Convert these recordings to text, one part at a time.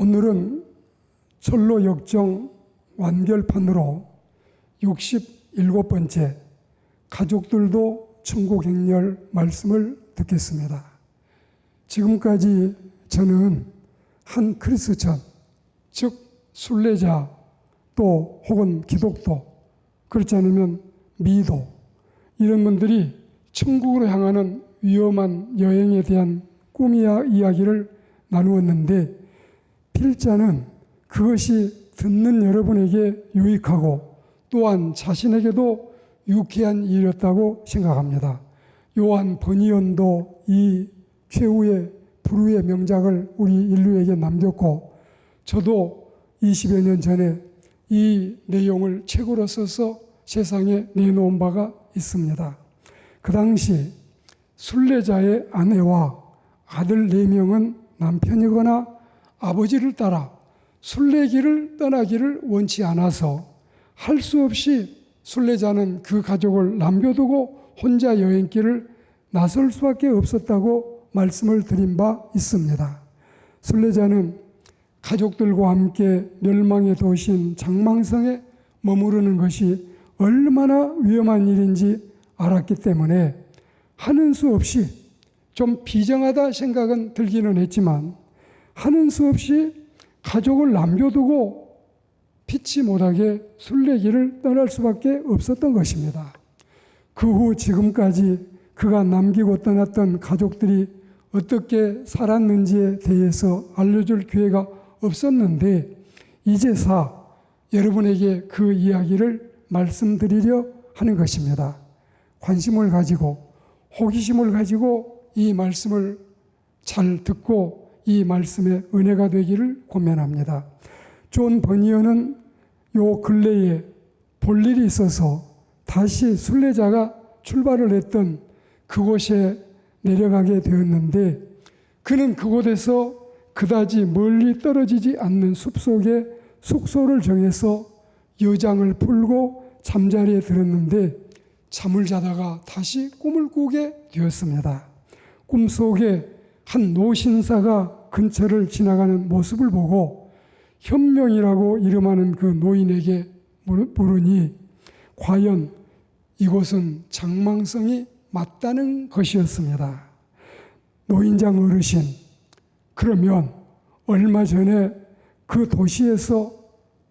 오늘은 철로 역정 완결판으로 67번째 가족들도 천국 행렬 말씀을 듣겠습니다. 지금까지 저는 한 크리스천, 즉 순례자 또 혹은 기독도, 그렇지 않으면 미도, 이런 분들이 천국으로 향하는 위험한 여행에 대한 꿈이야 이야기를 나누었는데, 필자는 그것이 듣는 여러분에게 유익하고 또한 자신에게도 유쾌한 일이었다고 생각합니다. 요한 버니언도 이 최후의 불후의 명작을 우리 인류에게 남겼고, 저도 20여 년 전에 이 내용을 책으로 써서 세상에 내놓은 바가 있습니다. 그 당시 순례자의 아내와 아들 4명은 남편이거나 아버지를 따라 순례길을 떠나기를 원치 않아서 할 수 없이 순례자는 그 가족을 남겨두고 혼자 여행길을 나설 수밖에 없었다고 말씀을 드린 바 있습니다. 순례자는 가족들과 함께 멸망의 도시인 장망성에 머무르는 것이 얼마나 위험한 일인지 알았기 때문에 하는 수 없이, 좀 비정하다 생각은 들기는 했지만 하는 수 없이 가족을 남겨두고 피치 못하게 순례길을 떠날 수밖에 없었던 것입니다. 그 후 지금까지 그가 남기고 떠났던 가족들이 어떻게 살았는지에 대해서 알려줄 기회가 없었는데, 이제서 여러분에게 그 이야기를 말씀드리려 하는 것입니다. 관심을 가지고 호기심을 가지고 이 말씀을 잘 듣고 이 말씀의 은혜가 되기를 권면합니다. 존 버니언은 요 근래에 볼 일이 있어서 다시 순례자가 출발을 했던 그곳에 내려가게 되었는데, 그는 그곳에서 그다지 멀리 떨어지지 않는 숲속에 숙소를 정해서 여장을 풀고 잠자리에 들었는데, 잠을 자다가 다시 꿈을 꾸게 되었습니다. 꿈속에 한 노신사가 근처를 지나가는 모습을 보고 현명이라고 이름하는 그 노인에게 물으니 과연 이곳은 장망성이 맞다는 것이었습니다. 노인장 어르신, 그러면 얼마 전에 그 도시에서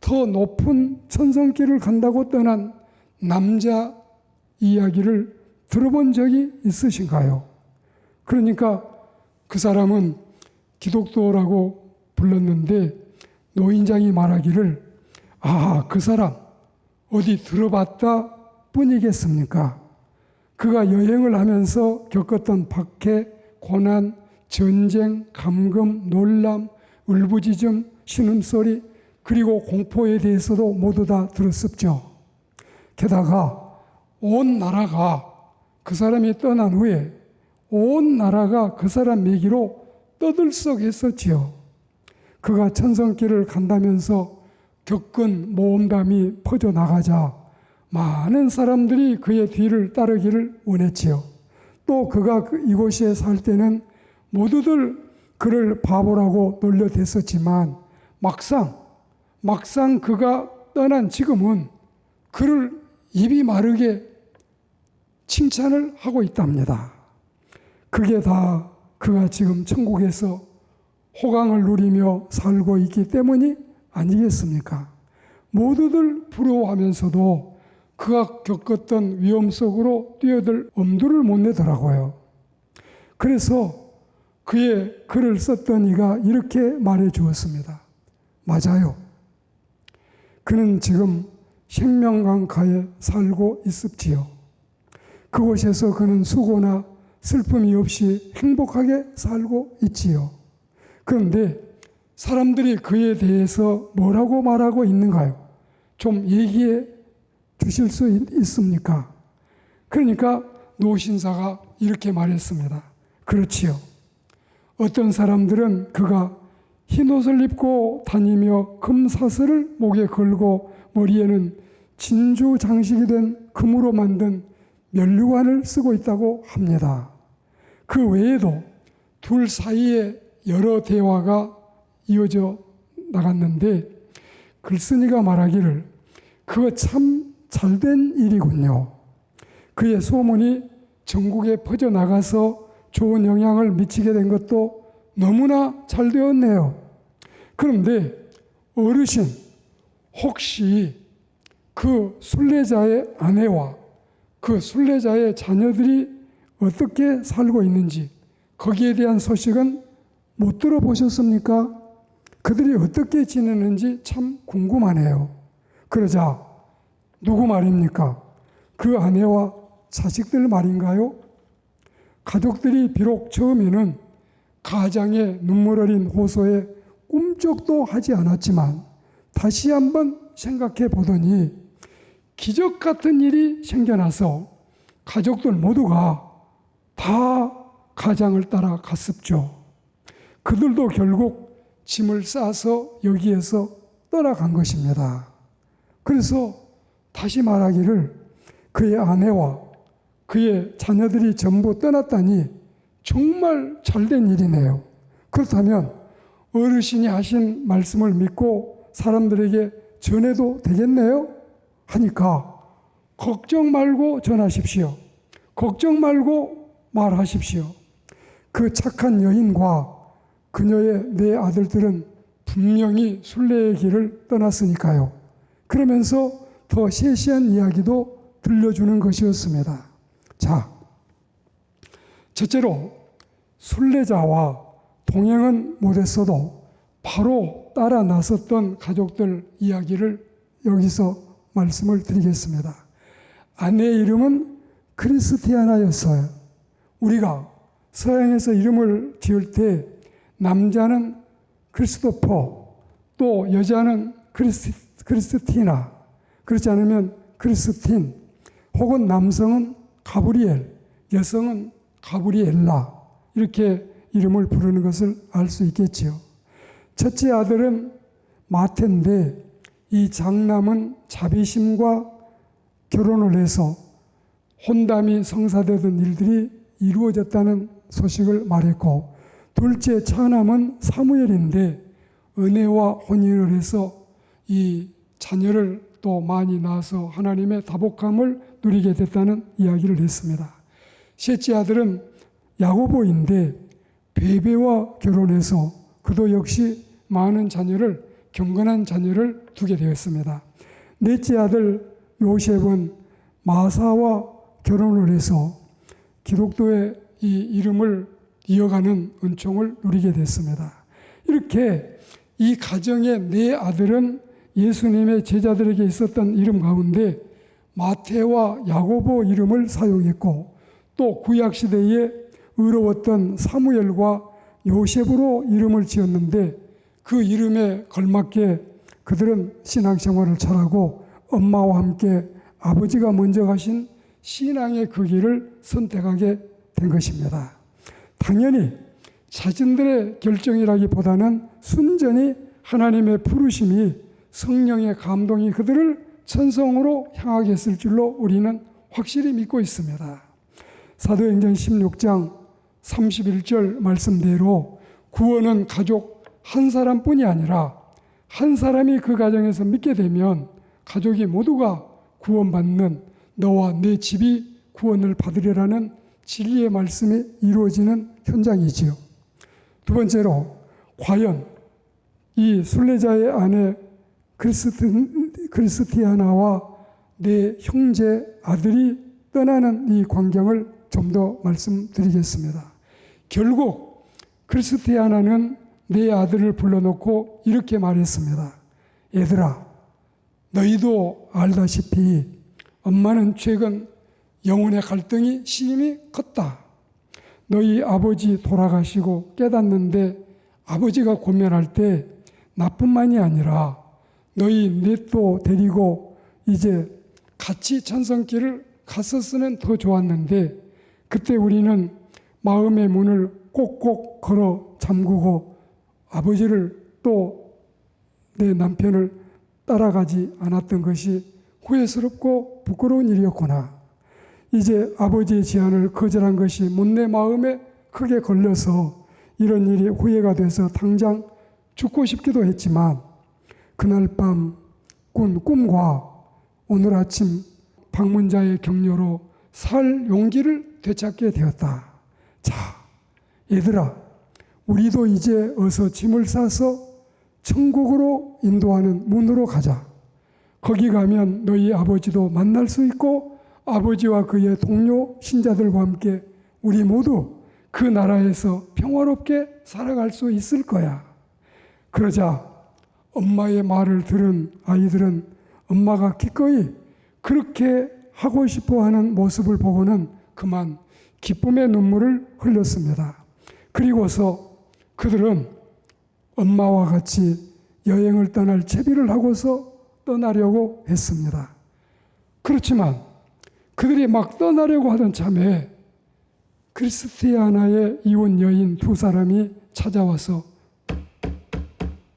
더 높은 천성길을 간다고 떠난 남자 이야기를 들어본 적이 있으신가요? 그러니까 그 사람은 기독교라고 불렀는데 노인장이 말하기를, 그 사람 어디 들어봤다 뿐이겠습니까? 그가 여행을 하면서 겪었던 박해, 고난, 전쟁, 감금, 놀람, 울부짖음, 신음소리, 그리고 공포에 대해서도 모두 다 들었었죠. 게다가 온 나라가, 그 사람이 떠난 후에 온 나라가 그 사람 얘기로 떠들썩했었지요. 그가 천성길을 간다면서 겪은 모험담이 퍼져나가자 많은 사람들이 그의 뒤를 따르기를 원했지요. 또 그가 이곳에 살 때는 모두들 그를 바보라고 놀려댔었지만 막상 그가 떠난 지금은 그를 입이 마르게 칭찬을 하고 있답니다. 그게 다 그가 지금 천국에서 호강을 누리며 살고 있기 때문이 아니겠습니까? 모두들 부러워하면서도 그가 겪었던 위험 속으로 뛰어들 엄두를 못 내더라고요. 그래서 그의 글을 썼던 이가 이렇게 말해 주었습니다. 맞아요. 그는 지금 생명강가에 살고 있습지요. 그곳에서 그는 수고나 슬픔이 없이 행복하게 살고 있지요. 그런데 사람들이 그에 대해서 뭐라고 말하고 있는가요? 좀 얘기해 주실 수 있습니까? 그러니까 노신사가 이렇게 말했습니다. 그렇지요. 어떤 사람들은 그가 흰옷을 입고 다니며 금사슬을 목에 걸고 머리에는 진주 장식이 된 금으로 만든 면류관을 쓰고 있다고 합니다. 그 외에도 둘 사이에 여러 대화가 이어져 나갔는데 글쓴이가 말하기를 그거 참 잘된 일이군요. 그의 소문이 전국에 퍼져나가서 좋은 영향을 미치게 된 것도 너무나 잘 되었네요. 그런데 어르신, 혹시 그 순례자의 아내와 그 순례자의 자녀들이 어떻게 살고 있는지 거기에 대한 소식은 못 들어보셨습니까? 그들이 어떻게 지내는지 참 궁금하네요. 그러자 누구 말입니까? 그 아내와 자식들 말인가요? 가족들이 비록 처음에는 가장의 눈물 어린 호소에 꿈쩍도 하지 않았지만 다시 한번 생각해 보더니 기적 같은 일이 생겨나서 가족들 모두가 다 가장을 따라 갔습죠. 그들도 결국 짐을 싸서 여기에서 떠나간 것입니다. 그래서 다시 말하기를 그의 아내와 그의 자녀들이 전부 떠났다니 정말 잘된 일이네요. 그렇다면 어르신이 하신 말씀을 믿고 사람들에게 전해도 되겠네요? 하니까 걱정 말고 전하십시오. 걱정 말고 말하십시오. 그 착한 여인과 그녀의 네 아들들은 분명히 순례의 길을 떠났으니까요. 그러면서 더 세시한 이야기도 들려주는 것이었습니다. 자, 첫째로 순례자와 동행은 못했어도 바로 따라 나섰던 가족들 이야기를 여기서 말씀을 드리겠습니다. 아내의 이름은 크리스티아나였어요. 우리가 서양에서 이름을 지을 때 남자는 크리스토퍼, 또 여자는 크리스티나, 그렇지 않으면 크리스틴, 혹은 남성은 가브리엘, 여성은 가브리엘라, 이렇게 이름을 부르는 것을 알 수 있겠지요. 첫째 아들은 마태인데 이 장남은 자비심과 결혼을 해서 혼담이 성사되던 일들이 이루어졌다는 소식을 말했고, 둘째 차남은 사무엘인데 은혜와 혼인을 해서 이 자녀를 또 많이 낳아서 하나님의 다복함을 누리게 됐다는 이야기를 했습니다. 셋째 아들은 야고보인데 베베와 결혼해서 그도 역시 많은 자녀를, 경건한 자녀를 두게 되었습니다. 넷째 아들 요셉은 마사와 결혼을 해서 기독교의 이 이름을 이어가는 은총을 누리게 됐습니다. 이렇게 이 가정의 네 아들은 예수님의 제자들에게 있었던 이름 가운데 마태와 야고보 이름을 사용했고, 또 구약시대에 의로웠던 사무엘과 요셉으로 이름을 지었는데 그 이름에 걸맞게 그들은 신앙생활을 잘하고 엄마와 함께 아버지가 먼저 가신 신앙의 그 길을 선택하게 된 것입니다. 당연히 자신들의 결정이라기보다는 순전히 하나님의 부르심이, 성령의 감동이 그들을 천성으로 향하게 했을 줄로 우리는 확실히 믿고 있습니다. 사도행전 16장 31절 말씀대로 구원은 가족 한 사람뿐이 아니라 한 사람이 그 가정에서 믿게 되면 가족이 모두가 구원받는, 너와 내 집이 구원을 받으리라는 진리의 말씀이 이루어지는 현장이지요. 두 번째로, 과연 이 순례자의 아내 크리스티아나와 네 형제 아들이 떠나는 이 광경을 좀 더 말씀드리겠습니다. 결국 크리스티아나는 네 아들을 불러놓고 이렇게 말했습니다. 얘들아, 너희도 알다시피 엄마는 최근 영혼의 갈등이 심히 컸다. 너희 아버지 돌아가시고 깨닫는데 아버지가 고면할 때 나뿐만이 아니라 너희 넷도 데리고 이제 같이 천성길을 갔었으면 더 좋았는데, 그때 우리는 마음의 문을 꼭꼭 걸어 잠그고 아버지를 또 내 남편을 따라가지 않았던 것이 후회스럽고 부끄러운 일이었구나. 이제 아버지의 제안을 거절한 것이 못내 마음에 크게 걸려서 이런 일이 후회가 돼서 당장 죽고 싶기도 했지만 그날 밤 꾼 꿈과 오늘 아침 방문자의 격려로 살 용기를 되찾게 되었다. 자, 얘들아, 우리도 이제 어서 짐을 싸서 천국으로 인도하는 문으로 가자. 거기 가면 너희 아버지도 만날 수 있고 아버지와 그의 동료 신자들과 함께 우리 모두 그 나라에서 평화롭게 살아갈 수 있을 거야. 그러자 엄마의 말을 들은 아이들은 엄마가 기꺼이 그렇게 하고 싶어하는 모습을 보고는 그만 기쁨의 눈물을 흘렸습니다. 그리고서 그들은 엄마와 같이 여행을 떠날 채비를 하고서 떠나려고 했습니다. 그렇지만 그들이 막 떠나려고 하던 참에 크리스티아나의 이혼 여인 두 사람이 찾아와서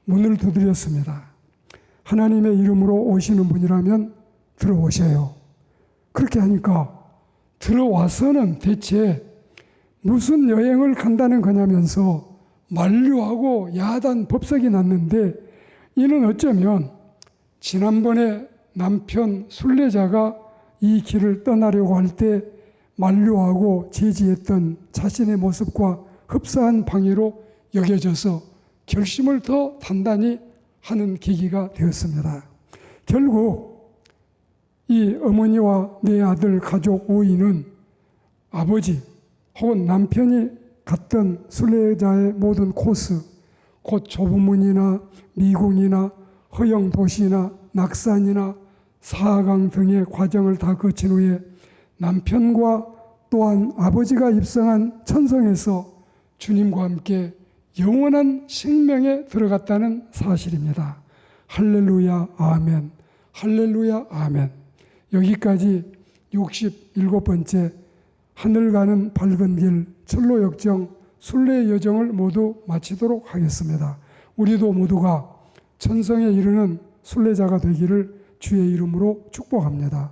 문을 두드렸습니다. 하나님의 이름으로 오시는 분이라면 들어오세요. 그렇게 하니까 들어와서는 대체 무슨 여행을 간다는 거냐면서 만류하고 야단 법석이 났는데, 이는 어쩌면 지난번에 남편 순례자가 이 길을 떠나려고 할 때 만류하고 제지했던 자신의 모습과 흡사한 방해로 여겨져서 결심을 더 단단히 하는 계기가 되었습니다. 결국 이 어머니와 내 아들 가족 5인은 아버지 혹은 남편이 갔던 순례자의 모든 코스, 곧 좁은 미궁이나 허영도시나 낙산이나 사하강 등의 과정을 다 거친 후에 남편과 또한 아버지가 입성한 천성에서 주님과 함께 영원한 생명에 들어갔다는 사실입니다. 할렐루야 아멘. 할렐루야 아멘. 여기까지 67번째 하늘 가는 밝은 길 철로 역정 순례 여정을 모두 마치도록 하겠습니다. 우리도 모두가 천성에 이르는 순례자가 되기를 주의 이름으로 축복합니다.